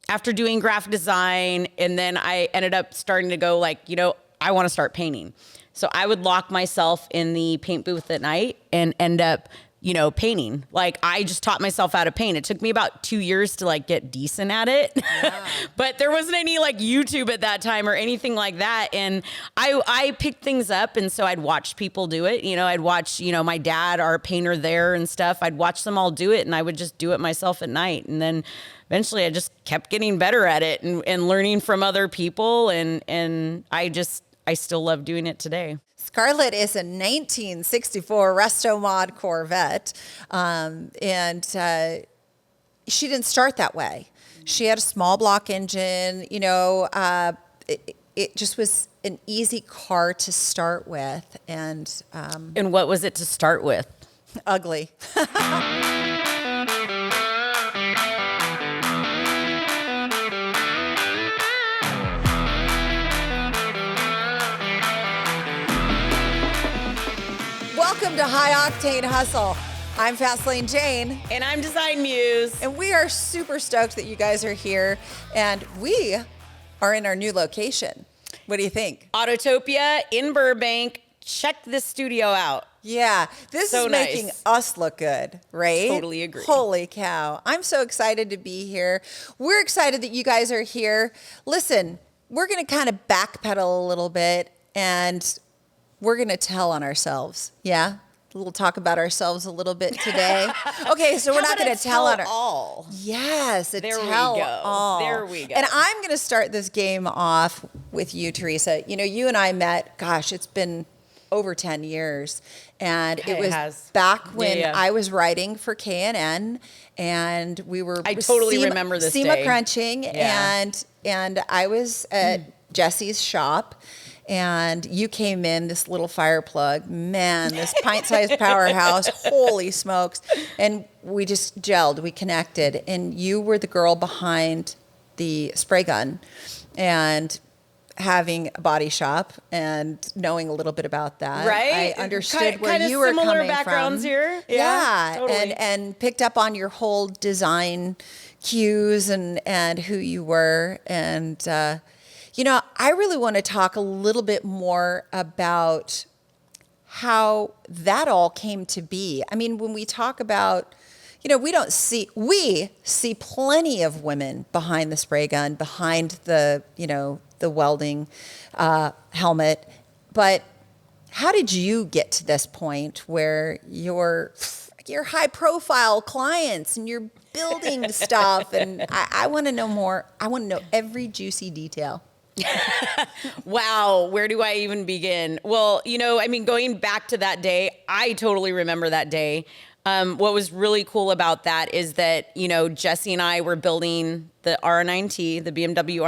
after doing graphic design, and then I ended up starting to go like, I want to start painting. So I would lock myself in the paint booth at night and end up, painting. Like I just taught myself how to paint. It took me about 2 years to like get decent at it, but there wasn't any like YouTube at that time or anything like that. And I picked things up. And so I'd watch people do it. I'd watch, my dad, our painter there and stuff. I'd watch them all do it, and I would just do it myself at night. And then eventually I just kept getting better at it and learning from other people. And I still love doing it today. Scarlett is a 1964 Resto-Mod Corvette, and she didn't start that way. She had a small block engine. It just was an easy car to start with. And what was it to start with? Ugly. Welcome to High Octane Hustle. I'm Fast Lane Jane. And I'm DesignMuse. And we are super stoked that you guys are here. And we are in our new location. What do you think? Autotopia in Burbank. Check this studio out. Yeah, this is making us look good, right? Totally agree. Holy cow. I'm so excited to be here. We're excited that you guys are here. Listen, we're going to kind of backpedal a little bit, and we're going to tell on ourselves. Yeah? We'll talk about ourselves a little bit today. Okay, so we're not going to tell on all. Yes, there tell we go. all. There we go. And I'm going to start this game off with you, Teresa. You and I met, gosh, it's been over 10 years. And it was back when I was writing for K&N, and we were I totally remember this SEMA day. crunching, and I was at Jesse's shop. And you came in, this little fire plug, man, this pint-sized powerhouse, holy smokes. And we just gelled, we connected. And you were the girl behind the spray gun and having a body shop and knowing a little bit about that. Right. I understood where you were coming from. Kind of similar backgrounds here. Yeah. Totally. And picked up on your whole design cues and who you were. And, I really want to talk a little bit more about how that all came to be. I mean, when we talk about, we see plenty of women behind the spray gun, behind the welding helmet. But how did you get to this point where you're high profile clients and you're building stuff? And I want to know more. I want to know every juicy detail. Wow, where do I even begin? Well, going back to that day, I totally remember that day. What was really cool about that is that, Jesse and I were building the R9T, the BMW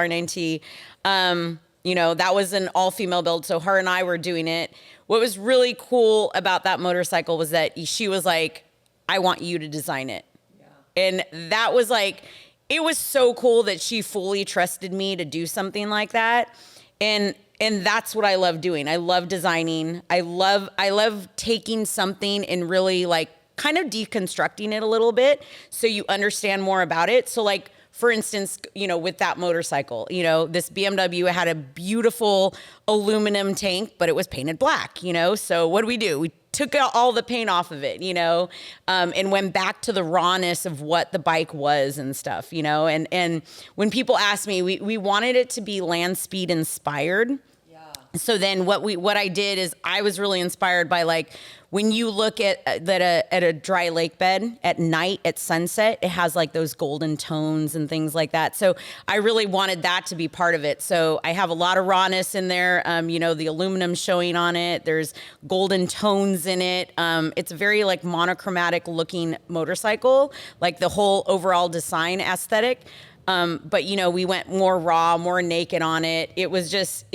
R9T. That was an all-female build, so her and I were doing it. What was really cool about that motorcycle was that she was like, I want you to design it. Yeah. And that was like, it was so cool that she fully trusted me to do something like that. And that's what I love doing. I love designing. I love taking something and really like kind of deconstructing it a little bit so you understand more about it. So like, for instance, with that motorcycle, this BMW had a beautiful aluminum tank, but it was painted black, So what do? We took out all the paint off of it, and went back to the rawness of what the bike was and stuff, And when people ask me, we wanted it to be land speed inspired. Yeah. So then what I did is I was really inspired by like, when you look at a dry lake bed at night at sunset, it has like those golden tones and things like that. So I really wanted that to be part of it. So I have a lot of rawness in there. The aluminum showing on it. There's golden tones in it. It's a very like monochromatic looking motorcycle, like the whole overall design aesthetic. But we went more raw, more naked on it. It was just,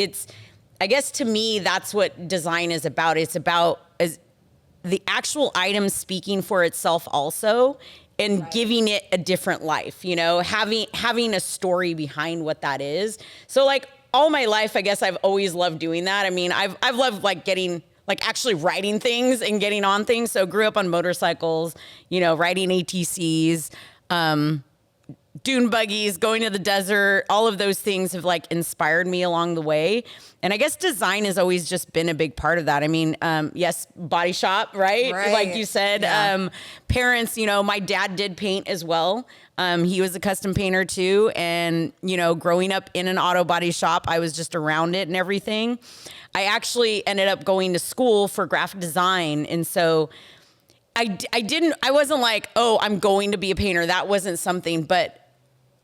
I guess to me, that's what design is about. It's about the actual item speaking for itself also, and right. Giving it a different life, having a story behind what that is. So like all my life, I guess I've always loved doing that. I mean, I've loved like getting, like actually writing things and getting on things. So grew up on motorcycles, riding ATCs, dune buggies, going to the desert, all of those things have like inspired me along the way. And I guess design has always just been a big part of that. I mean, yes, body shop, right? Like you said, parents, you know, my dad did paint as well. He was a custom painter too. And, you know, growing up in an auto body shop, I was just around it and everything. I actually ended up going to school for graphic design. And so I wasn't like, oh, I'm going to be a painter. That wasn't something. But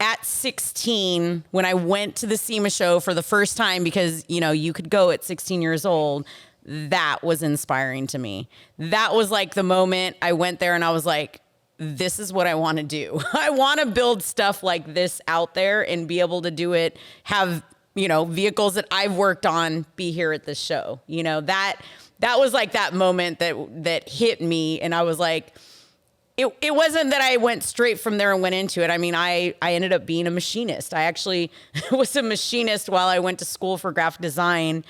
at 16, when I went to the SEMA show for the first time, because, you know, you could go at 16 years old, that was inspiring to me. That was like the moment I went there and I was like, this is what I want to do. I want to build stuff like this out there and be able to do it, have, you know, vehicles that I've worked on be here at this show. You know, that was like that moment that hit me. And I was like, it wasn't that I went straight from there and went into it. I mean, I ended up being a machinist. I actually was a machinist while I went to school for graphic design,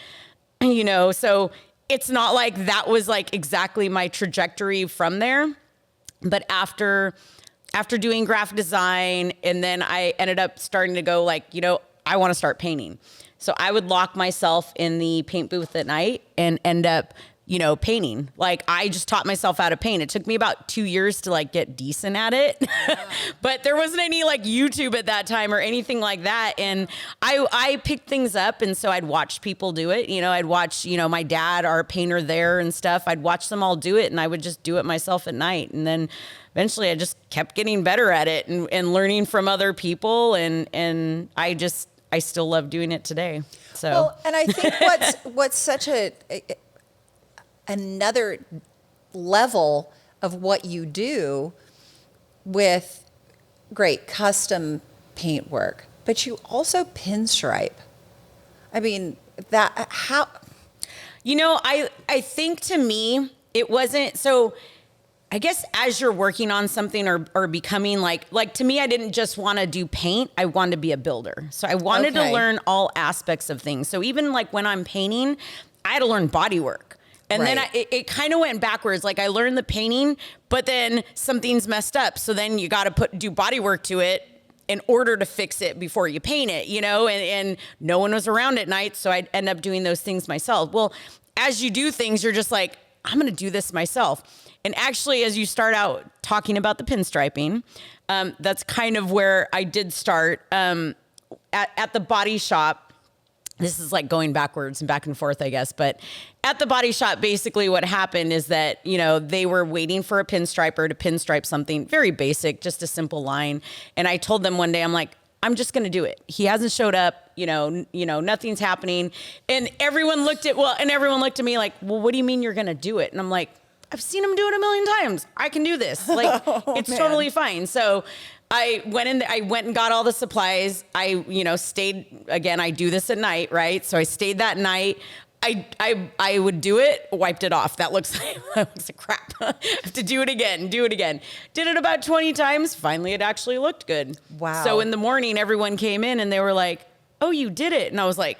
you know, so it's not like that was like exactly my trajectory from there. But after doing graphic design, and then I ended up starting to go like, you know, I want to start painting. So I would lock myself in the paint booth at night and end up, you know, painting. Like I just taught myself how to paint. It took me about 2 years to like get decent at it, but there wasn't any like YouTube at that time or anything like that. And I picked things up. And so I'd watch people do it. You know, I'd watch, you know, my dad, our painter there and stuff. I'd watch them all do it and I would just do it myself at night. And then eventually I just kept getting better at it and learning from other people. And I still love doing it today. So, well, and I think what's such another level of what you do with great custom paint work, but you also pinstripe. I mean, that how? You know, I think to me, it wasn't so. I guess as you're working on something or becoming like to me, I didn't just want to do paint. I wanted to be a builder. So I wanted to learn all aspects of things. So even like when I'm painting, I had to learn body work. And then it kind of went backwards. Like I learned the painting, but then something's messed up. So then you got to do body work to it in order to fix it before you paint it, you know, and no one was around at night. So I'd end up doing those things myself. Well, as you do things, you're just like, I'm going to do this myself. And actually, as you start out talking about the pinstriping, that's kind of where I did start at the body shop. This is like going backwards and back and forth, I guess. But at the body shop, basically what happened is that, you know, they were waiting for a pinstriper to pinstripe something very basic, just a simple line. And I told them one day, I'm like, I'm just going to do it. He hasn't showed up, you know, nothing's happening. And everyone looked at me like, well, what do you mean you're going to do it? And I'm like, I've seen him do it a million times. I can do this. Like, it's totally fine. So I went and got all the supplies. I, you know, stayed, again, I do this at night, right? So I stayed that night. I would do it, wiped it off. That looks like crap. I have to do it again. Did it about 20 times. Finally, it actually looked good. Wow. So in the morning, everyone came in and they were like, oh, you did it. And I was like,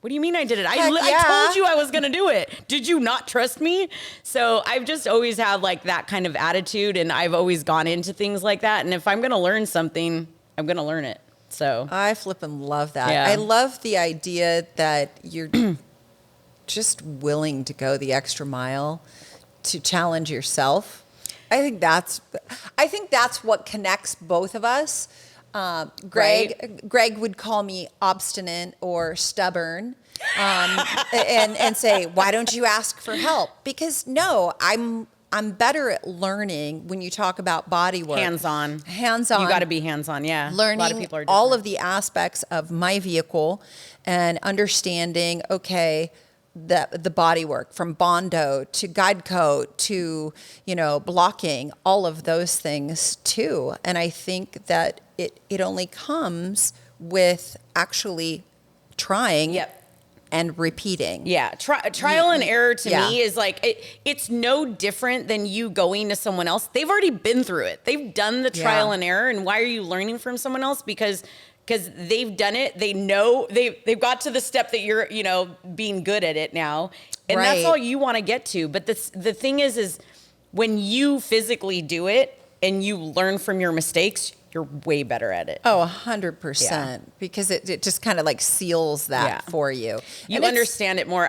what do you mean I did it? I told you I was going to do it. Did you not trust me? So I've just always had like that kind of attitude, and I've always gone into things like that. And if I'm going to learn something, I'm going to learn it. So I flippin' love that. Yeah. I love the idea that you're just willing to go the extra mile to challenge yourself. I think that's what connects both of us. Greg would call me obstinate or stubborn, and say, why don't you ask for help? Because no, I'm better at learning when you talk about body work. Hands-on. You got to be hands-on, yeah. Learning a lot of people are all of the aspects of my vehicle and understanding, okay, the body work from Bondo to guide coat to, you know, blocking, all of those things too. And I think that it only comes with actually trying and repeating. Yeah. Trial and error to me is like, it's no different than you going to someone else. They've already been through it. They've done the trial and error. And why are you learning from someone else? Because they've done it. They know they've got to the step that you're, you know, being good at it now. And that's all you want to get to. But the thing is when you physically do it, and you learn from your mistakes, you're way better at it. Oh, 100%. Because it just kind of like seals that for you. You And understand it more.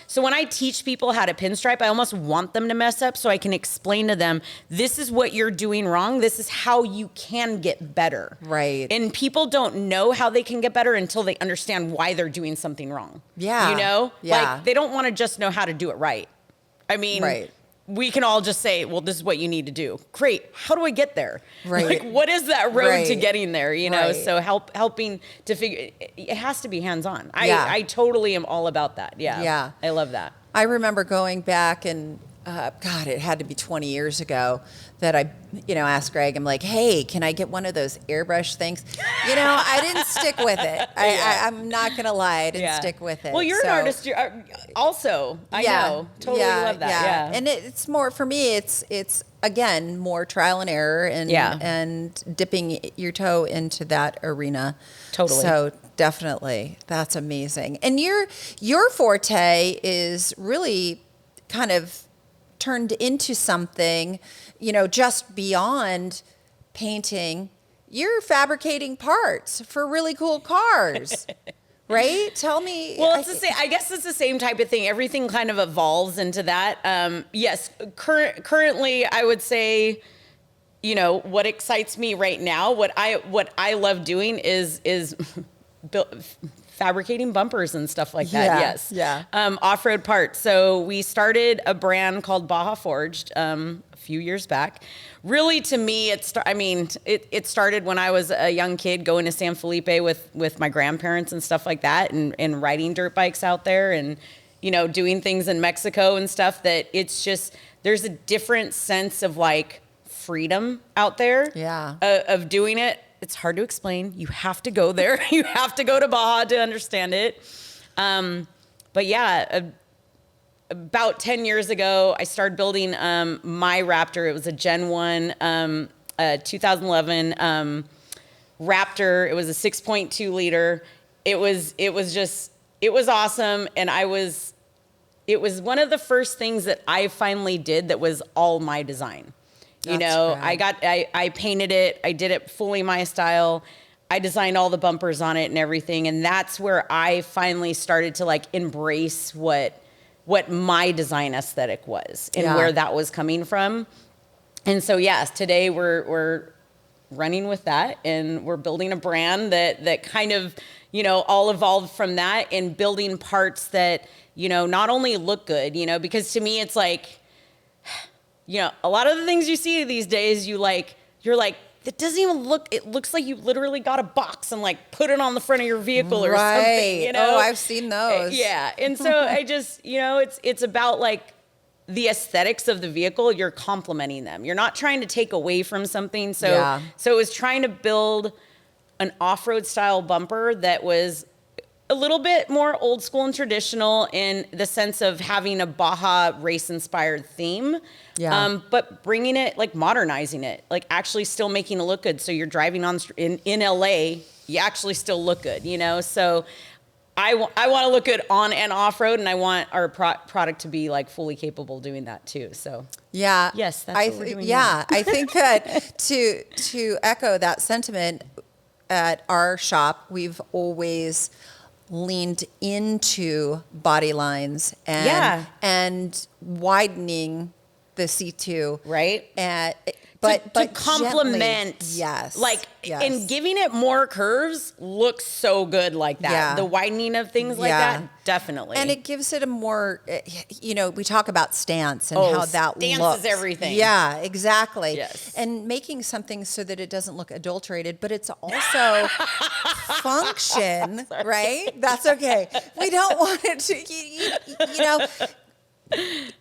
So when I teach people how to pinstripe, I almost want them to mess up so I can explain to them, this is what you're doing wrong. This is how you can get better. Right. And people don't know how they can get better until they understand why they're doing something wrong. Yeah. You know? Yeah. Like, they don't want to just know how to do it right. I mean, Right. we can all just say, well, this is what you need to do. Great. How do I get there? Right. Like, what is that road to Right. getting there? You know, Right. so helping to figure, it has to be hands-on. Yeah. I totally am all about that. Yeah. Yeah. I love that. I remember going back and, God, it had to be 20 years ago that I, asked Greg, I'm like, hey, can I get one of those airbrush things? I didn't stick with it. I'm not going to lie. I didn't stick with it. Well, you're an artist. You're also, I know. Totally love that. Yeah. And it's more, for me, it's again, more trial and error and dipping your toe into that arena. Totally. So definitely, that's amazing. And your forte is really kind of turned into something, just beyond painting. You're fabricating parts for really cool cars, right? Tell me. Well, I guess it's the same type of thing. Everything kind of evolves into that. Yes, currently, I would say, what excites me right now, what I love doing is fabricating bumpers and stuff like that. Yeah, Yes. yeah. Off-road parts. So we started a brand called Baja Forged a few years back. Really, to me, it started when I was a young kid going to San Felipe with my grandparents and stuff like that, and riding dirt bikes out there, and doing things in Mexico and stuff. That it's just, there's a different sense of like freedom out there. Yeah. Of doing it. It's hard to explain. You have to go there. You have to go to Baja to understand it. But yeah, about 10 years ago, I started building my Raptor. It was a Gen 1 2011 Raptor. It was a 6.2 liter. It was awesome. And it was one of the first things that I finally did that was all my design. I painted it. I did it fully my style. I designed all the bumpers on it and everything. And that's where I finally started to like embrace what my design aesthetic was and where that was coming from. And so, yes, today we're running with that, and we're building a brand that kind of, all evolved from that, and building parts that, not only look good, because to me it's like, a lot of the things you see these days, you're like, it doesn't even look, it looks like you literally got a box and like put it on the front of your vehicle or something, Oh, I've seen those. Yeah. And so I just, it's about like the aesthetics of the vehicle. You're complementing them. You're not trying to take away from something. So it was trying to build an off-road style bumper that was a little bit more old school and traditional in the sense of having a Baja race inspired theme. Yeah. But bringing it, like modernizing it, like actually still making it look good. So you're driving in LA, you actually still look good, So I want to look good on and off road, and I want our product to be like fully capable of doing that too. So yeah, yes, that's what we're doing. Yeah, I think that to echo that sentiment, at our shop, we've always leaned into body lines and widening the C2. Right. But to complement, gently. And giving it more curves looks so good like that. Yeah. The widening of things like that, definitely. And it gives it a more, we talk about stance and how that stance looks. Is everything. Yeah, exactly. Yes. And making something so that it doesn't look adulterated, but it's also function, right? That's okay. We don't want it to,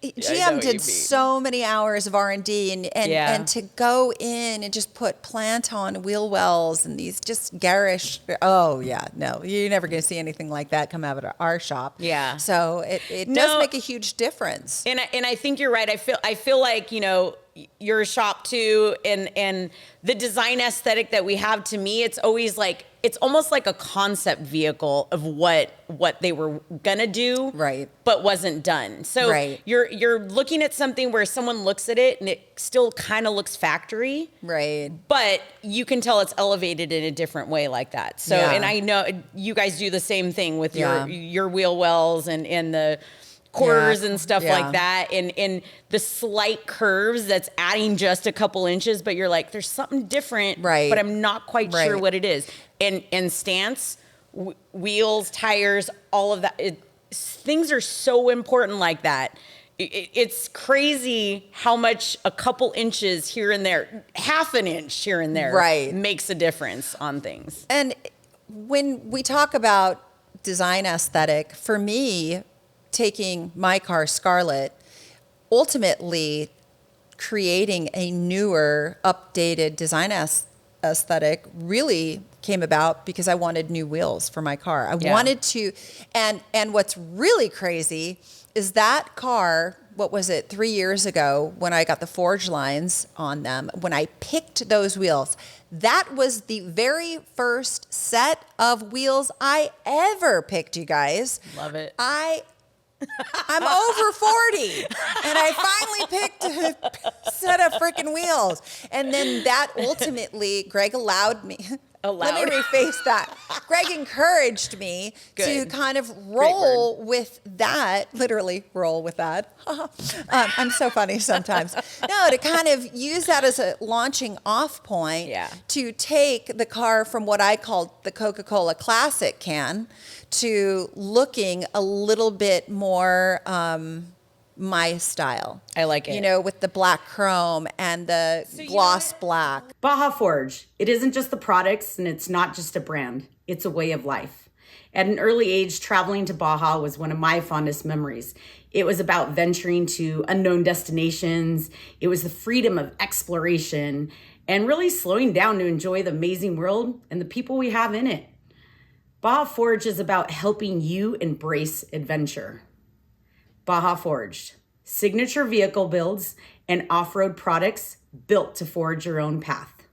GM did so many hours of R&D and to go in and just put plant on wheel wells and these just garish. Oh yeah, no, you're never going to see anything like that come out of our shop. Yeah. So it does make a huge difference. And I think you're right. I feel like your shop too, and the design aesthetic that we have. To me, it's always like it's almost like a concept vehicle of what they were gonna do, right, but wasn't done. So right. you're looking at something where someone looks at it and it still kind of looks factory, right, but you can tell it's elevated in a different way like that. So, yeah. and I know you guys do the same thing with your wheel wells and the quarters and stuff like that, and the slight curves that's adding just a couple inches, but you're like, there's something different, right, but I'm not quite sure what it is. And stance, wheels, tires, all of that, things are so important like that. It's crazy how much a couple inches here and there, half an inch here and there, makes a difference on things. And when we talk about design aesthetic, for me, taking my car, Scarlett, ultimately creating a newer, updated design aesthetic really came about because I wanted new wheels for my car. I wanted to, and what's really crazy is that car, what was it, 3 years ago when I got the Forge lines on them, when I picked those wheels, that was the very first set of wheels I ever picked, you guys. Love it. I'm over 40 and I finally picked a set of freaking wheels. And then that ultimately, Greg allowed me. Let me rephrase that. Greg encouraged me to kind of roll with that, literally roll with that. I'm so funny sometimes. No, to kind of use that as a launching off point to take the car from what I called the Coca-Cola Classic can to looking a little bit more my style. I like it. You know, with the black chrome and the gloss black. Baja Forge. It isn't just the products and it's not just a brand. It's a way of life. At an early age, traveling to Baja was one of my fondest memories. It was about venturing to unknown destinations. It was the freedom of exploration and really slowing down to enjoy the amazing world and the people we have in it. Baja Forge is about helping you embrace adventure. Baja Forged, signature vehicle builds and off-road products built to forge your own path.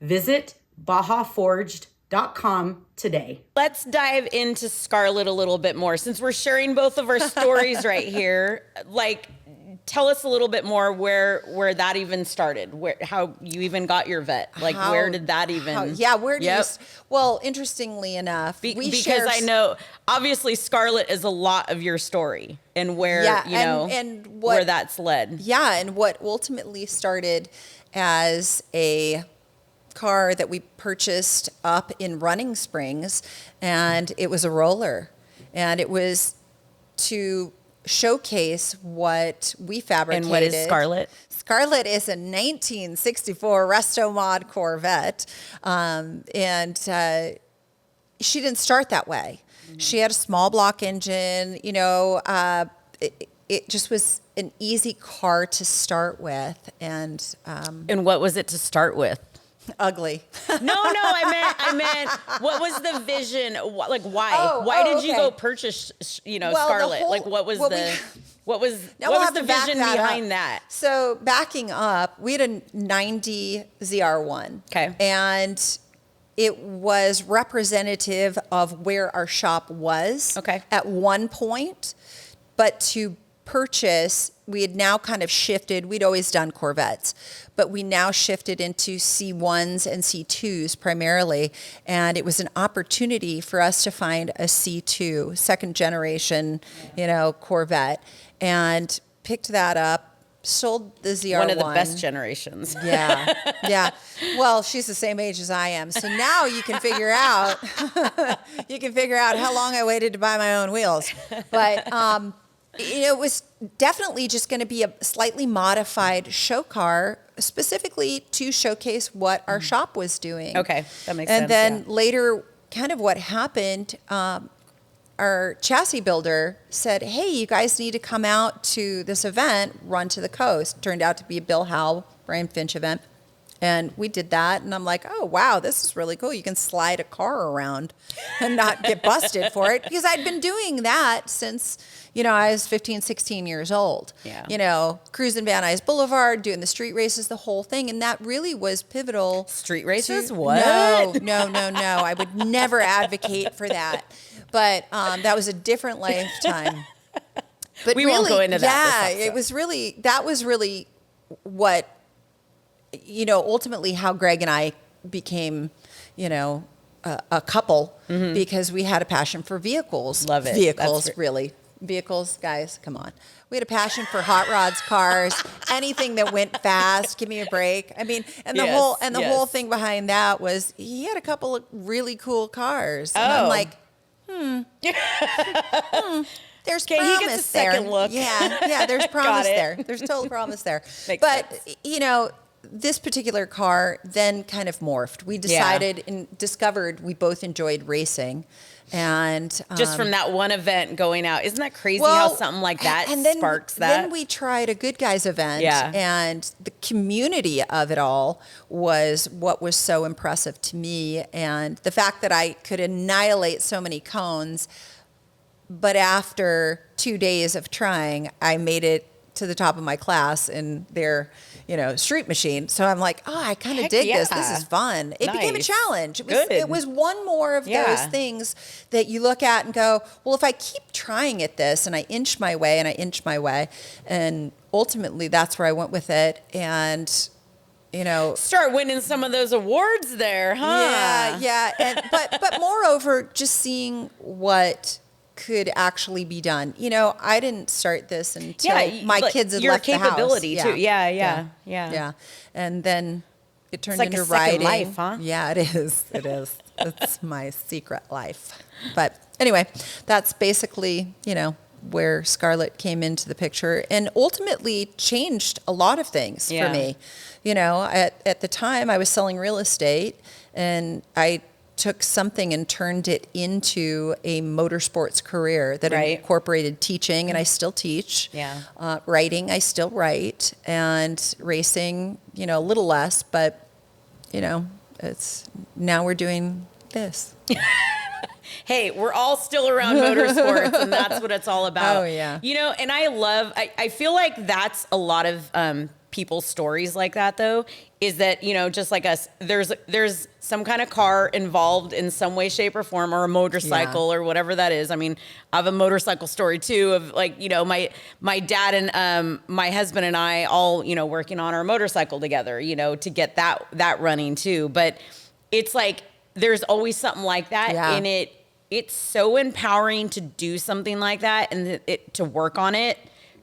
Visit bajaforged.com today. Let's dive into Scarlett a little bit more since we're sharing both of our stories right here. Like, tell us a little bit more where that even started, how you even got your vet. Like, where did that even? Where do you? Well, interestingly enough, because I know obviously Scarlett is a lot of your story and where where that's led. Yeah, and what ultimately started as a car that we purchased up in Running Springs, and it was a roller, and it was to showcase what we fabricated. And what is Scarlett? Scarlett is a 1964 Resto-Mod Corvette, and she didn't start that way. Mm-hmm. She had a small block engine. You know, it just was an easy car to start with, and what was it to start with? Ugly. No, I meant what was the vision? Like, why? Why did you go purchase, Scarlett? Like, what was the vision behind that? So backing up, we had a 90 ZR1. Okay. And it was representative of where our shop was at one point, but to purchase, we had now kind of shifted. We'd always done Corvettes, but we now shifted into C1s and C2s primarily. And it was an opportunity for us to find a C2, second generation, Corvette, and picked that up, sold the ZR1. One of the best generations. Yeah. Well, she's the same age as I am. So now you can figure out, how long I waited to buy my own wheels. But, it was definitely just going to be a slightly modified show car, specifically to showcase what our shop was doing. Okay, that makes sense. And then later, kind of what happened, our chassis builder said, hey, you guys need to come out to this event, Run to the Coast. Turned out to be a Bill Howell, Brian Finch event. And we did that, and I'm like, oh, wow, this is really cool. You can slide a car around and not get busted for it. Because I'd been doing that since, I was 15, 16 years old. Yeah. Cruising Van Nuys Boulevard, doing the street races, the whole thing. And that really was pivotal. Street races? What? No. I would never advocate for that. But that was a different lifetime. But we won't go into that. Yeah, that was really what, ultimately how Greg and I became, a couple because we had a passion for vehicles. Love it. Vehicles, really. Vehicles, guys, come on. We had a passion for hot rods, cars, anything that went fast. Give me a break. I mean, and the whole thing behind that was he had a couple of really cool cars. And I'm like, there's okay, promise he gets a there. second look. Yeah, there's promise there. There's total promise there. But sense. This particular car then kind of morphed. We decided and discovered we both enjoyed racing. And just from that one event going out, isn't that crazy how something like that sparks that? Then we tried a Good Guys event, Yeah. and the community of it all was what was so impressive to me, and the fact that I could annihilate so many cones. But after 2 days of trying, I made it to the top of my class in their, street machine. So I'm like, oh, I kind of dig this. This is fun. It became a challenge. It was one more of those things that you look at and go, well, if I keep trying at this and I inch my way and ultimately that's where I went with it. And, start winning some of those awards there, huh? Yeah. And, but moreover, just seeing what could actually be done. I didn't start this until my kids had left the house. Your capability too. Yeah. And then it turned like into a second writing. life, huh? Yeah, it is. It's my secret life. But anyway, that's basically, where Scarlett came into the picture and ultimately changed a lot of things for me. At the time I was selling real estate, and I took something and turned it into a motorsports career that incorporated teaching, and I still teach. Writing, I still write, and racing, a little less, but it's now we're doing this. Hey, we're all still around motorsports, and that's what it's all about. Oh yeah. And I feel like that's a lot of people's stories like that, though, is that, just like us, there's some kind of car involved in some way, shape, or form, or a motorcycle or whatever that is. I mean, I have a motorcycle story too of like, my dad and my husband and I all, working on our motorcycle together, to get that running too. But it's like there's always something like that in it. It's so empowering to do something like that and to work on it,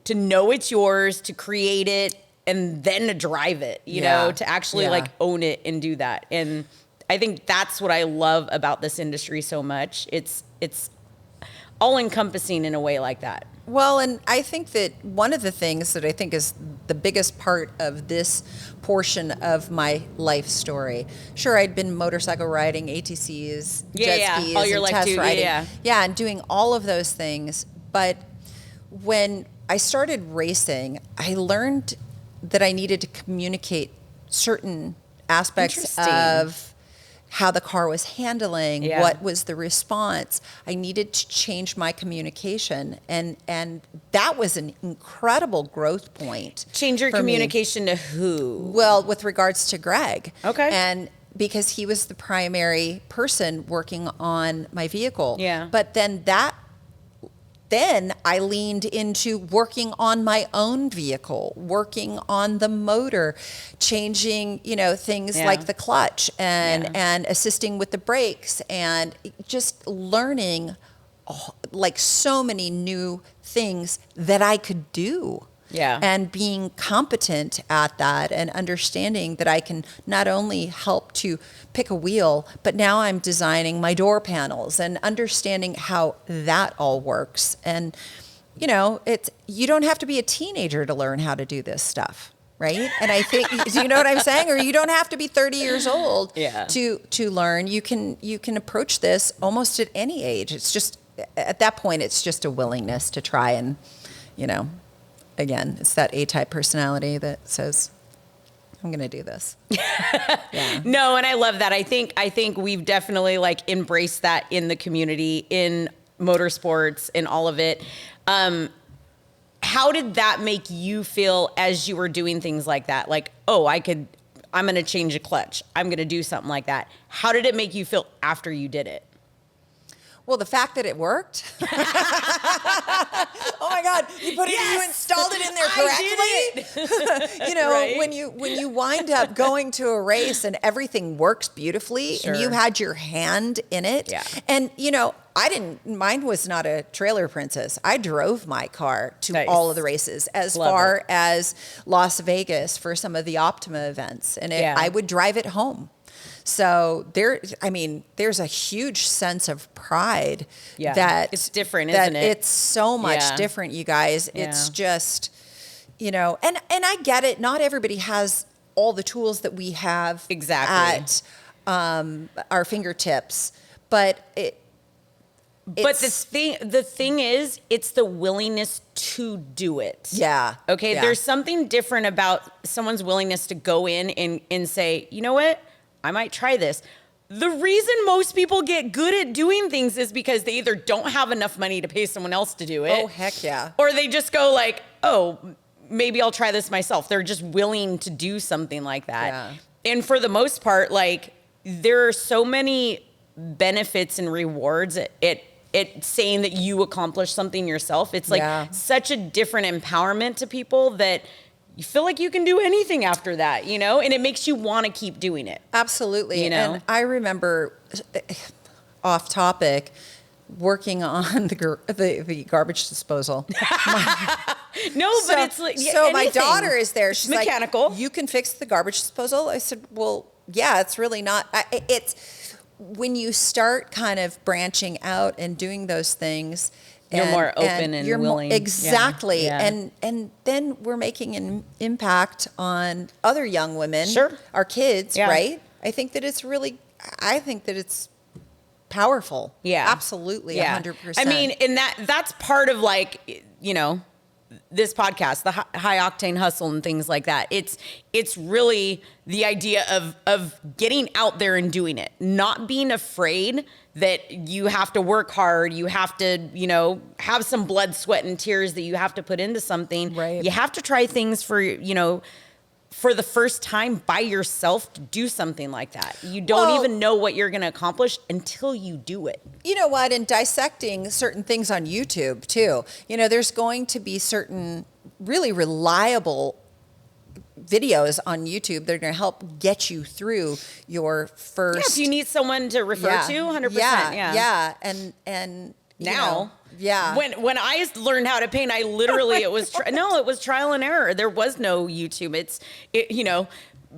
to know it's yours, to create it, and then to drive it, to actually like own it and do that. And I think that's what I love about this industry so much. It's all encompassing in a way like that. Well, and I think that one of the things that I think is the biggest part of this portion of my life story. Sure, I'd been motorcycle riding, ATCs, jet skis, all your and life test too. riding. Yeah, and doing all of those things. But when I started racing, I learned that I needed to communicate certain aspects of how the car was handling, what was the response. I needed to change my communication, and that was an incredible growth point. Change your communication to who? Well, with regards to Greg. Okay. And because he was the primary person working on my vehicle. Yeah. But then I leaned into working on my own vehicle, working on the motor, changing, things like the clutch and assisting with the brakes, and just learning like so many new things that I could do. Yeah. And being competent at that and understanding that I can not only help to pick a wheel, but now I'm designing my door panels and understanding how that all works. And, you don't have to be a teenager to learn how to do this stuff. Right. And I think, you know what I'm saying? Or you don't have to be 30 years old to learn. You can approach this almost at any age. It's just, at that point, it's just a willingness to try and, again, it's that A-type personality that says, I'm going to do this. No, and I love that. I think we've definitely like embraced that in the community, in motorsports, in all of it. How did that make you feel as you were doing things like that? Like, oh, I'm going to change a clutch. I'm going to do something like that. How did it make you feel after you did it? Well, the fact that it worked. Oh my God! You installed it in there correctly. You know, Right? when you wind up going to a race and everything works beautifully, and you Sure. had your hand in it, Yeah. and you know, mine was not a trailer princess. I drove my car to Nice. all of the races, as Love far it. as Las Vegas for some of the Optima events, and Yeah. I would drive it home. So there's a huge sense of pride Yeah. that It's different, that isn't it? It's so much Yeah. different, you guys. It's Yeah. just, you know, and I get it. Not everybody has all the tools that we have Exactly. at our fingertips, but But the thing is, it's the willingness to do it. yeah. Okay, yeah. there's something different about someone's willingness to go in and say, you know what, I might try this. The reason most people get good at doing things is because they either don't have enough money to pay someone else to do it. Oh, heck yeah. Or they just go like, oh, maybe I'll try this myself. They're just willing to do something like that. Yeah. And for the most part, like, there are so many benefits and rewards it saying that you accomplished something yourself. It's like Yeah. such a different empowerment to people that you feel like you can do anything after that, you know, and it makes you want to keep doing it. Absolutely. You know? And I remember, off topic, working on the garbage disposal. No, but it's like, so my anything. daughter is there. She's mechanical. like, you can fix the garbage disposal. I said, well, yeah, it's really not. It's when you start kind of branching out and doing those things. You're more open and you're willing. Exactly. Yeah. And then we're making an impact on other young women. Sure. Our kids, Yeah. right? I think that it's powerful. Yeah. Absolutely. 100%. I mean, and that's part of, like, you know, this podcast, the High Octane Hustle and things like that. It's really the idea of getting out there and doing it, not being afraid that you have to work hard, you have to, you know, have some blood, sweat, and tears that you have to put into something. Right. You have to try things for, you know, for the first time by yourself to do something like that. You don't even know what you're going to accomplish until you do it. You know what? And dissecting certain things on YouTube too. You know, there's going to be certain really reliable videos on YouTube that are going to help get you through your first. Yeah, if you need someone to refer to, 100%. Yeah. And you Now, know, yeah. When I learned how to paint, I literally it was trial and error. There was no YouTube. You know,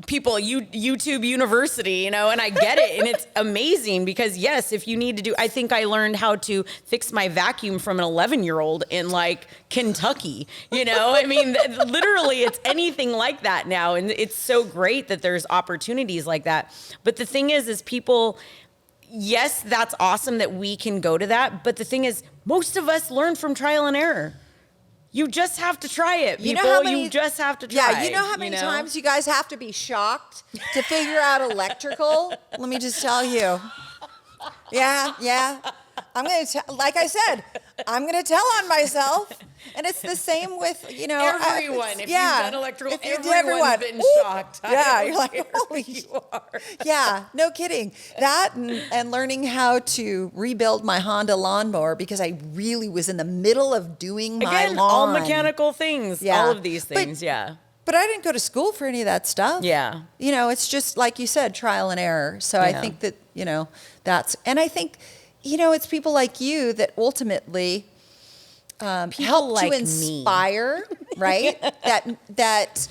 people YouTube University, you know, and I get it, and it's amazing because yes, if you need to do, I think I learned how to fix my vacuum from an 11-year-old in like Kentucky. You know, I mean, literally, it's anything like that now, and it's so great that there's opportunities like that. But the thing is people. Yes, that's awesome that we can go to that. But the thing is, most of us learn from trial and error. You just have to try it, people. You know how many, you just have to try. Yeah, you know how many times you guys have to be shocked to figure out electrical? Let me just tell you. Yeah. I'm going to, like I said, I'm going to tell on myself. And it's the same with, you know. Everyone. If you've done electrical, everyone's been shocked. Yeah, you're like, holy you are. Yeah, no kidding. That and learning how to rebuild my Honda lawnmower because I really was in the middle of doing my Again, lawn. all mechanical things. Yeah. All of these things, yeah. But I didn't go to school for any of that stuff. Yeah. You know, it's just like you said, trial and error. So I Yeah. think that, you know, and I think, you know, it's people like you that ultimately help like to me. inspire, right? that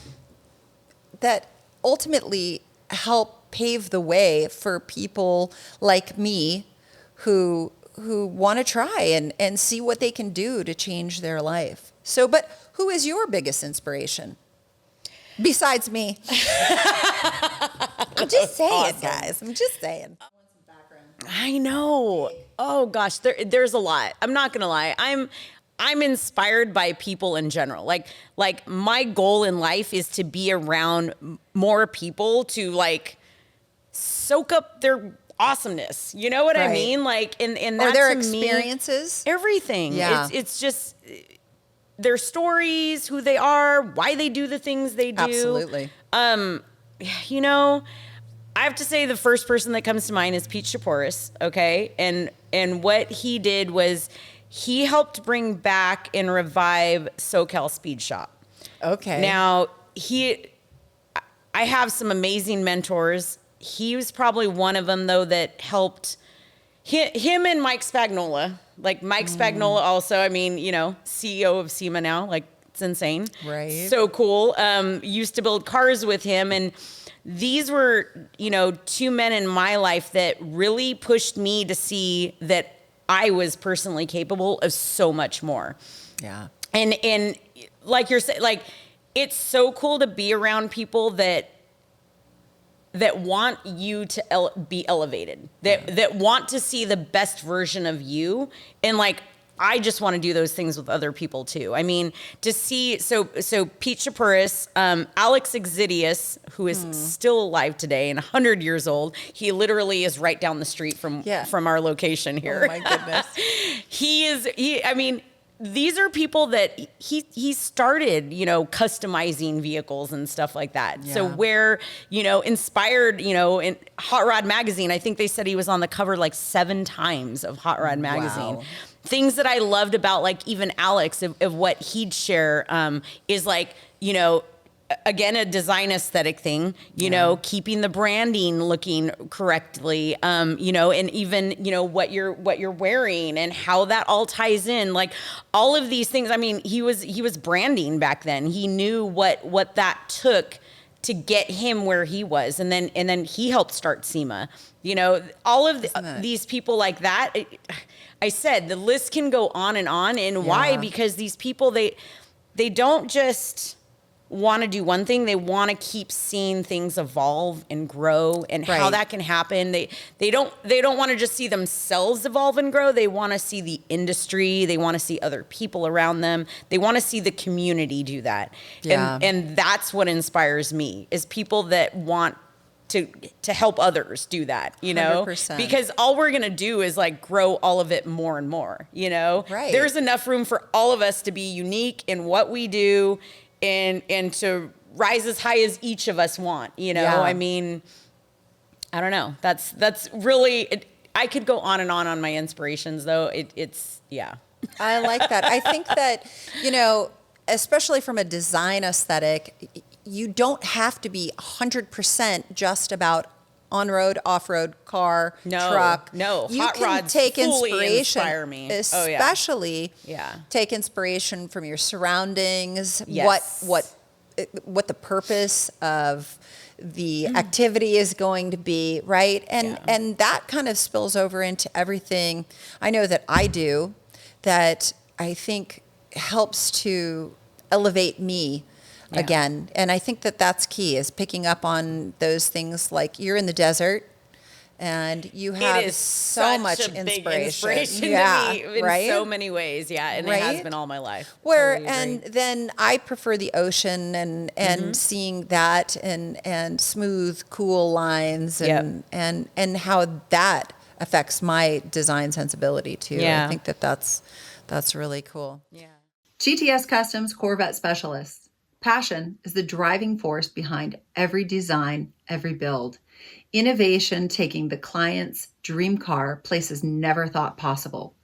ultimately help pave the way for people like me who want to try and see what they can do to change their life. So, but who is your biggest inspiration? Besides me. I'm just saying, awesome. guys. I'm just saying. I know. Oh gosh, there's a lot. I'm not gonna lie. I'm inspired by people in general. Like my goal in life is to be around more people to like soak up their awesomeness. You know what I Right. mean? Like, and Or that their to me, experiences. everything. Yeah. It's just their stories, who they are, why they do the things they do. Absolutely. You know, I have to say the first person that comes to mind is Pete Shaporis, okay? And what he did was he helped bring back and revive SoCal Speed Shop. Okay. Now, I have some amazing mentors. He was probably one of them, though, that helped him and Mike Spagnola. Like Mike Spagnola also, I mean, you know, CEO of SEMA now, like it's insane. Right. So cool. Used to build cars with him. And these were, you know, two men in my life that really pushed me to see that I was personally capable of so much more. Yeah. And like you're saying, like, it's so cool to be around people that want you to be elevated, that want to see the best version of you. And like, I just want to do those things with other people too. I mean, to see, so Pete Shapuris, Alex Exidius, who is still alive today and 100 years old. He literally is right down the street from our location here. Oh my goodness. I mean, these are people that he started, you know, customizing vehicles and stuff like that. Yeah. So where, you know, inspired, you know, in Hot Rod Magazine, I think they said he was on the cover like 7 times of Hot Rod Magazine. Wow. Things that I loved about like even Alex of what he'd share is like, you know, again, a design aesthetic thing, you know, keeping the branding looking correctly, you know, and even, you know, what you're wearing and how that all ties in, like all of these things. I mean, he was branding back then. He knew what that took to get him where he was. And then he helped start SEMA, you know, all of these people like that. I said, the list can go on. And why? Because these people, they don't just want to do one thing. They want to keep seeing things evolve and grow, and how that can happen. They don't want to just see themselves evolve and grow. They want to see the industry. They want to see other people around them. They want to see the community do that. Yeah. And that's what inspires me, is people that want to help others do that, you know, 100%. Because all we're going to do is like grow all of it more and more, you know, there's enough room for all of us to be unique in what we do and to rise as high as each of us want, you know. I mean, I don't know. That's really, I could go on and on my inspirations though. It's I like that. I think that, you know, especially from a design aesthetic, you don't have to be 100% just about on-road, off-road, car, truck. No, you hot can rods take fully inspiration, inspire me. especially take inspiration from your surroundings. What the purpose of the activity is going to be, right? And that kind of spills over into everything I know that I do, that I think helps to elevate me again. And I think that that's key, is picking up on those things. Like, you're in the desert and you have so much inspiration. To me in so many ways. And it has been all my life. And then I prefer the ocean and seeing that and smooth, cool lines and how that affects my design sensibility too. I think that's really cool. GTS Customs Corvette Specialists. Passion is the driving force behind every design, every build. Innovation taking the client's dream car places never thought possible.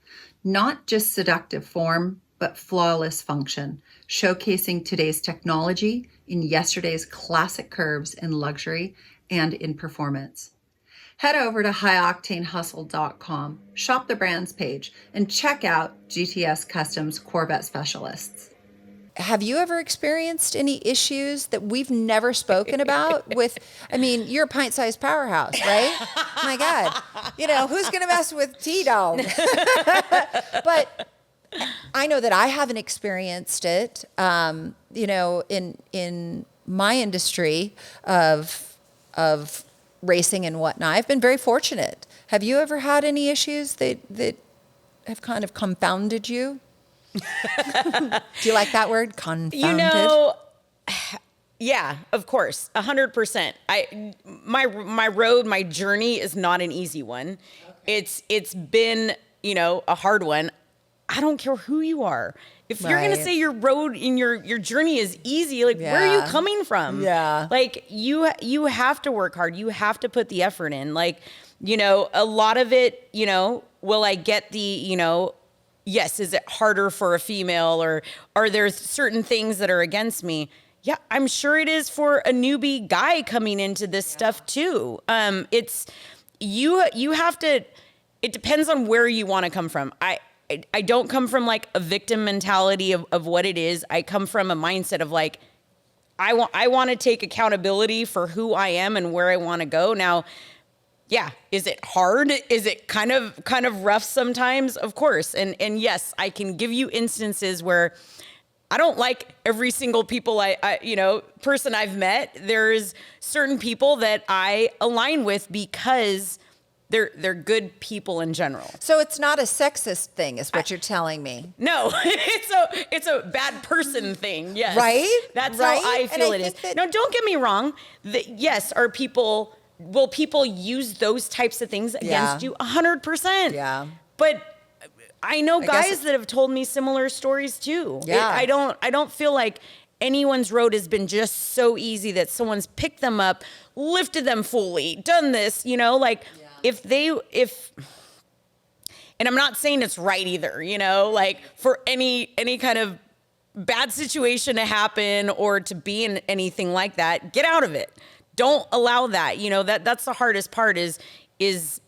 Not just seductive form, but flawless function, showcasing today's technology in yesterday's classic curves in luxury and in performance. Head over to highoctanehustle.com, shop the brands page, and check out GTS Customs Corvette Specialists. Have you ever experienced any issues that we've never spoken about with, I mean, you're a pint-sized powerhouse, right? My God. You know, who's going to mess with T-Dome? But I know that I haven't experienced it, you know, in my industry of racing and whatnot. I've been very fortunate. Have you ever had any issues that have kind of confounded you? Do you like that word? Confounded? You know, yeah, of course, 100%. My road, my journey is not an easy one. Okay. It's been, you know, a hard one. I don't care who you are. If you're going to say your road and your journey is easy, like, where are you coming from? Yeah. Like, you have to work hard. You have to put the effort in. Like, you know, a lot of it, you know, will I get the, you know, yes, is it harder for a female, or are there certain things that are against me? Yeah, I'm sure it is for a newbie guy coming into this stuff too. It's, you have to, it depends on where you want to come from. I don't come from like a victim mentality of what it is. I come from a mindset of like, I want to take accountability for who I am and where I want to go. Now, yeah, is it hard? Is it kind of rough sometimes? Of course. And yes, I can give you instances where I don't like every single person I've met. There's certain people that I align with because they're good people in general. So it's not a sexist thing, is what you're telling me. No, it's a bad person thing. Yes, right. That's right? how I feel it is. No, don't get me wrong. Yes, will people use those types of things against you? 100%. Yeah. But I know guys that have told me similar stories too. Yeah. I don't feel like anyone's road has been just so easy that someone's picked them up, lifted them fully, done this, you know, like and I'm not saying it's right either, you know, like for any kind of bad situation to happen or to be in anything like that, get out of it. Don't allow that. You know, that's the hardest part is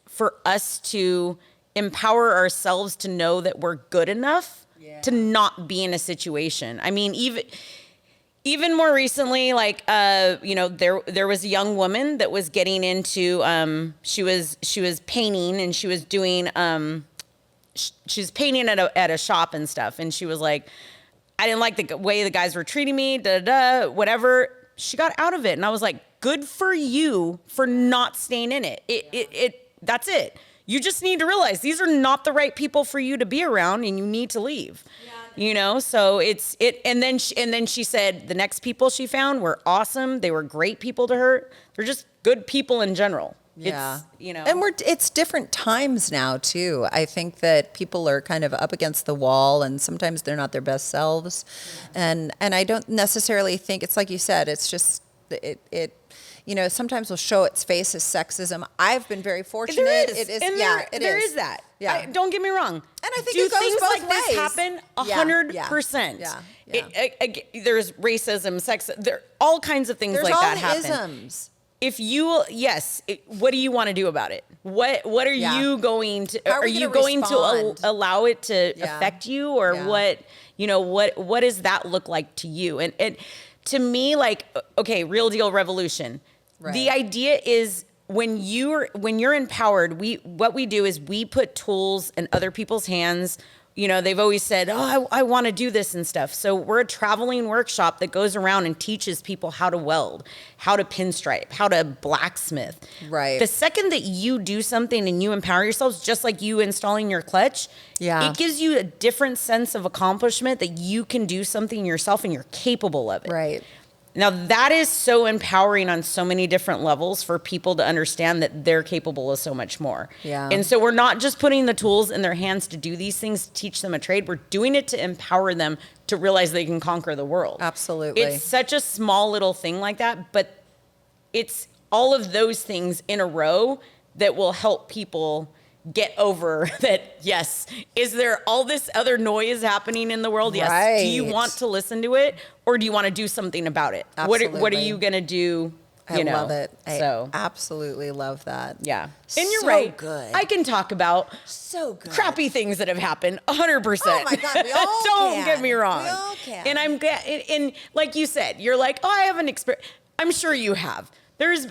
for us to empower ourselves to know that we're good enough to not be in a situation. I mean, even more recently, like, you know, there was a young woman that was getting into, she was painting and she was doing, she's painting at a shop and stuff. And she was like, I didn't like the way the guys were treating me, whatever. She got out of it. And I was like, good for you for not staying in it. That's it. You just need to realize these are not the right people for you to be around and you need to leave. You know, so and then she said the next people she found were awesome. They were great people to her. They're just good people in general. Yeah. It's, you know, and it's different times now too. I think that people are kind of up against the wall and sometimes they're not their best selves. And I don't necessarily think it's like you said, it's just it you know, sometimes will show its face as sexism. I've been very fortunate. It is. And there is that. Yeah. Don't get me wrong. And I think do it goes things both like ways. this happen 100%. Yeah. There's racism, sex. There all kinds of things There's like all that the happen. isms. If you, what do you want to do about it? What are you going to? Are you going to allow it to affect you, or what? You know, what does that look like to you? And to me, like, okay, real deal revolution. Right. The idea is when you're empowered, what we do is we put tools in other people's hands. You know, they've always said, oh, I want to do this and stuff. So we're a traveling workshop that goes around and teaches people how to weld, how to pinstripe, how to blacksmith. Right. The second that you do something and you empower yourselves, just like you installing your clutch, it gives you a different sense of accomplishment that you can do something yourself and you're capable of it. Right. Now, that is so empowering on so many different levels for people to understand that they're capable of so much more. Yeah. And so we're not just putting the tools in their hands to do these things, to teach them a trade. We're doing it to empower them to realize they can conquer the world. Absolutely. It's such a small little thing like that, but it's all of those things in a row that will help people get over that. Yes. Is there all this other noise happening in the world? Yes. Right. Do you want to listen to it, or do you want to do something about it? Absolutely. What are you going to do? I love it. So I absolutely love that. yeah. And you're So right. good. I can talk about So good. crappy things that have happened 100%. Oh my God, we all Don't can. get me wrong. We all can. And I'm glad, and like you said, you're like, oh, I haven't experienced. I'm sure you have.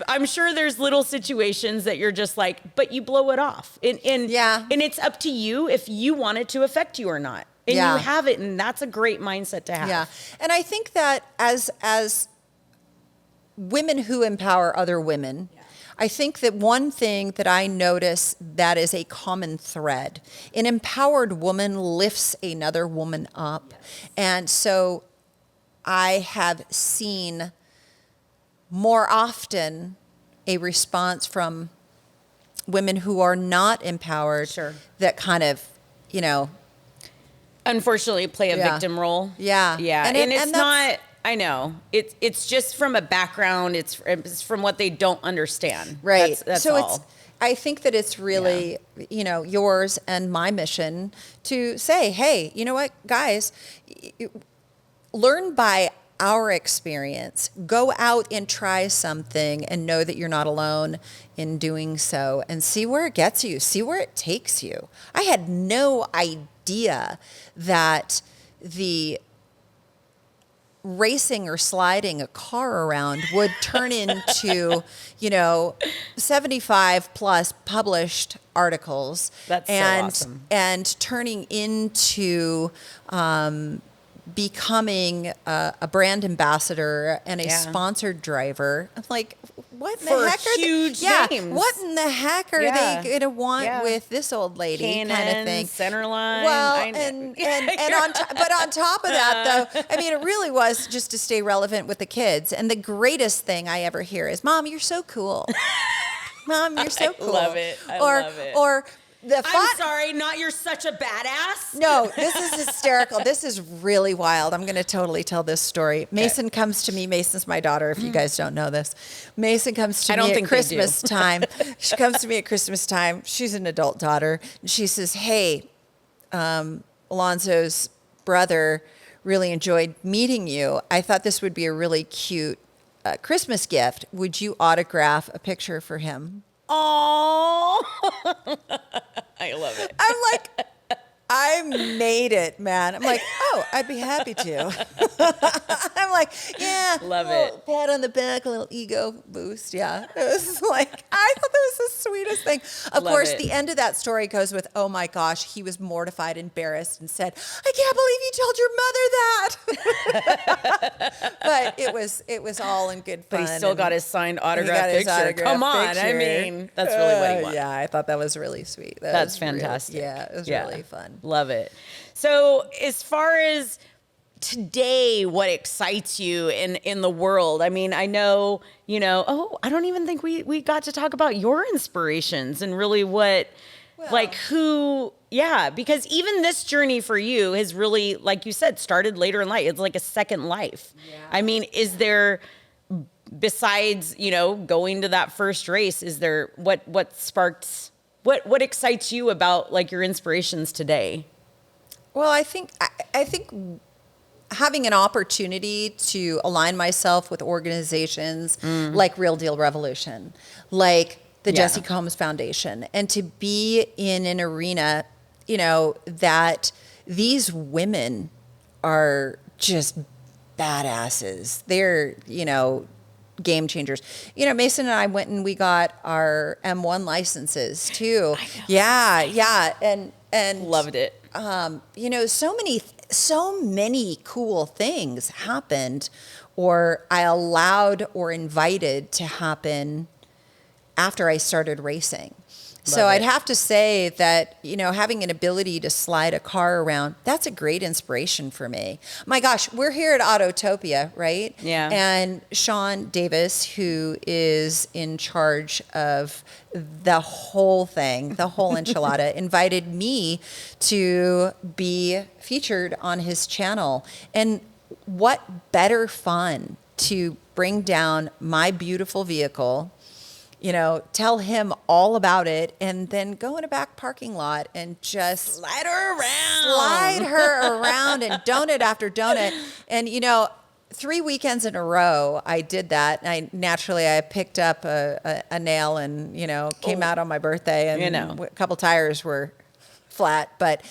I'm sure there's little situations that you're just like, but you blow it off. And it's up to you if you want it to affect you or not. And you have it, and that's a great mindset to have. Yeah. And I think that as women who empower other women, I think that one thing that I notice that is a common thread, an empowered woman lifts another woman up. And so I have seen more often a response from women who are not empowered Sure. that kind of, Unfortunately, play a victim role. Yeah. Yeah. And it's not, I know, it's just from a background. It's from what they don't understand. Right. That's so all. I think that it's really, yours and my mission to say, hey, you know what, guys, learn by our experience. Go out and try something and know that you're not alone in doing so, and see where it gets you, see where it takes you. I had no idea that the racing or sliding a car around would turn into, 75 plus published articles. That's so and, awesome. And turning into becoming a brand ambassador and a sponsored driver. I'm like, what in For the heck are huge they? names. What in the heck are they going to want Yeah. with this old lady K&N, kind of thing? Centerline. Well, I know. and on top of that, though, I mean, it really was just to stay relevant with the kids. And the greatest thing I ever hear is, "Mom, you're so cool. Mom, you're so cool." love it. I love it. Or the I'm sorry, not you're such a badass. No, this is hysterical. This is really wild. I'm going to totally tell this story. Mason comes to me. Mason's my daughter, if you guys don't know this. Mason comes to I don't me at think they do. Christmas time. She comes to me at Christmas time. She's an adult daughter. And she says, "Hey, Alonzo's brother really enjoyed meeting you. I thought this would be a really cute Christmas gift. Would you autograph a picture for him?" Oh, I love it. I'm like, I made it, man. I'm like, oh, I'd be happy to. I'm like, yeah. Love a little it. Pat on the back, a little ego boost. Yeah. It was like, I thought that was the sweetest thing. Of Love course, it. the end of that story goes with, oh my gosh, he was mortified, embarrassed, and said, I can't believe you told your mother that. But it was all in good fun. But he still got his signed autograph his picture. autograph Come on, I picture. mean, that's really what he wants. Yeah, I thought that was really sweet. That's was really- fantastic. yeah, it was really fun. Love it. So as far as today, what excites you in the world? I mean, I know, I don't even think we got to talk about your inspirations and really because even this journey for you has really, like you said, started later in life. It's like a second life. Yeah. I mean, is there, besides, going to that first race, is there, what what excites you about like your inspirations today? Well, I think having an opportunity to align myself with organizations like Real Deal Revolution, like the Jesse Combs Foundation, and to be in an arena, that these women are just badasses. They're, game changers. Mason and I went and we got our M1 licenses too. Yeah. And Loved it. so many cool things happened, or I allowed or invited to happen after I started racing. So I'd have to say that, having an ability to slide a car around, that's a great inspiration for me. My gosh, we're here at Autotopia, right? Yeah. And Sean Davis, who is in charge of the whole thing, the whole enchilada, invited me to be featured on his channel. And what better fun to bring down my beautiful vehicle, tell him all about it, and then go in a back parking lot and just Slide her around and donut after donut. And, 3 weekends in a row, I did that. And I picked up a nail and, came out on my birthday, and a couple tires were flat, but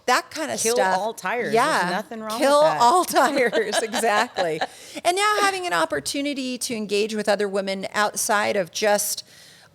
that kind of Kill stuff. all tires. Yeah, There's nothing wrong kill with that. all tires, exactly. And now having an opportunity to engage with other women outside of just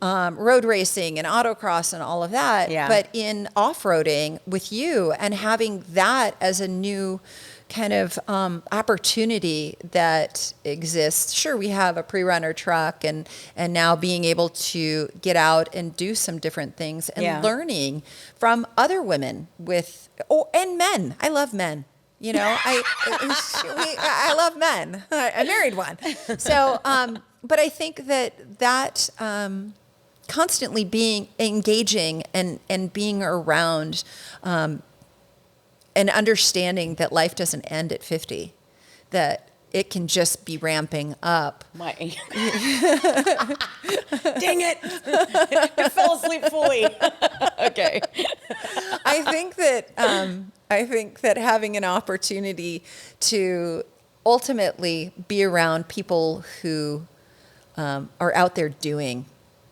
road racing and autocross and all of that, but in off-roading with you, and having that as a new kind of opportunity that exists. Sure, we have a pre-runner truck and now being able to get out and do some different things and learning from other women and men. I love men. You know, I love men. I married one. So, but I think that constantly being engaging and being around and understanding that life doesn't end at 50, that it can just be ramping up. Dang it. I fell asleep fully. Okay. I think that having an opportunity to ultimately be around people who are out there doing,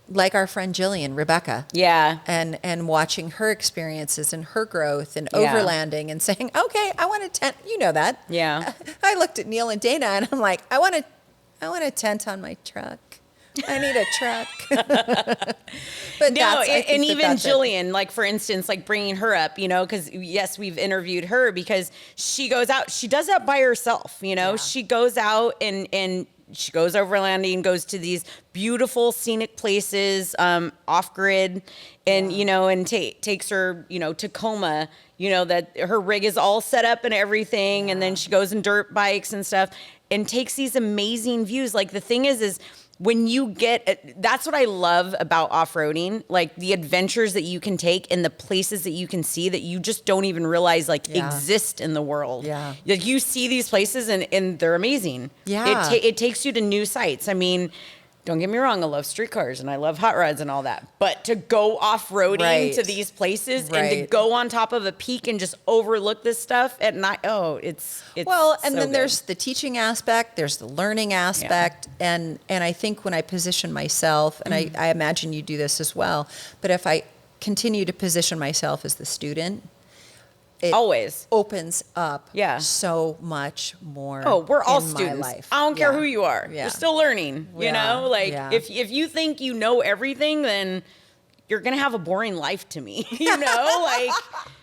like our friend Jillian, Rebecca. Yeah. And watching her experiences and her growth and overlanding and saying, okay, I want a tent. You know that. Yeah. I looked at Neil and Dana and I'm like, I want a tent on my truck. I need a truck. But no, and even Jillian, like for instance, like bringing her up, you know, because yes, we've interviewed her because she goes out, she does that by herself, you know, she goes out and she goes overlanding, goes to these beautiful scenic places, off grid, and you know, and takes her, you know, Tacoma, you know, that her rig is all set up and everything, and then she goes in dirt bikes and stuff, and takes these amazing views. Like the thing is when you get, that's what I love about off-roading, like the adventures that you can take and the places that you can see that you just don't even realize like exist in the world. Yeah. Like you see these places and they're amazing. Yeah. It takes you to new sites. I mean, don't get me wrong, I love street cars and I love hot rods and all that. But to go off-roading to these places and to go on top of a peak and just overlook this stuff at night, it's well, and so then good. there's the teaching aspect, there's the learning aspect, and I think when I position myself, and I imagine you do this as well, but if I continue to position myself as the student, it always opens up so much more. Oh, we're all in students. my life. I don't care who you are. You're still learning, you know? Like if you think you know everything, then you're going to have a boring life to me, you know? Like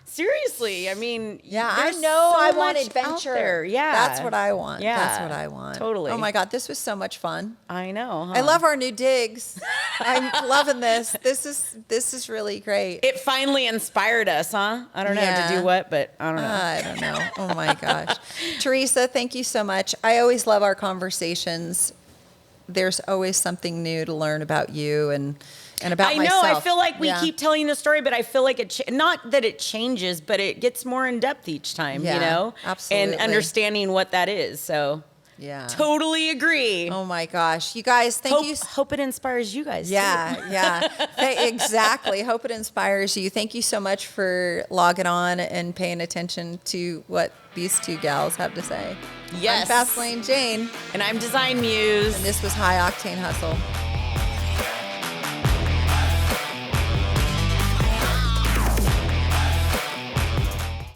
seriously, I mean, I know so I want much adventure. out there. Yeah. That's what I want. Yeah. That's what I want. Totally. Oh my God, this was so much fun. I know. Huh? I love our new digs. I'm loving this. This is really great. It finally inspired us, huh? I don't know to do what, but I don't know. I don't know. Oh my gosh. Teresa, thank you so much. I always love our conversations. There's always something new to learn about you and about myself. I feel like we keep telling the story, but I feel like not that it changes, but it gets more in depth each time, you know? Absolutely. And understanding what that is. So totally agree. Oh my gosh. You guys, thank you. Hope it inspires you guys. Yeah. Exactly. Hope it inspires you. Thank you so much for logging on and paying attention to what these two gals have to say. Yes. I'm Fast Lane Jane. And I'm DesignMuse. And this was High Octane Hustle.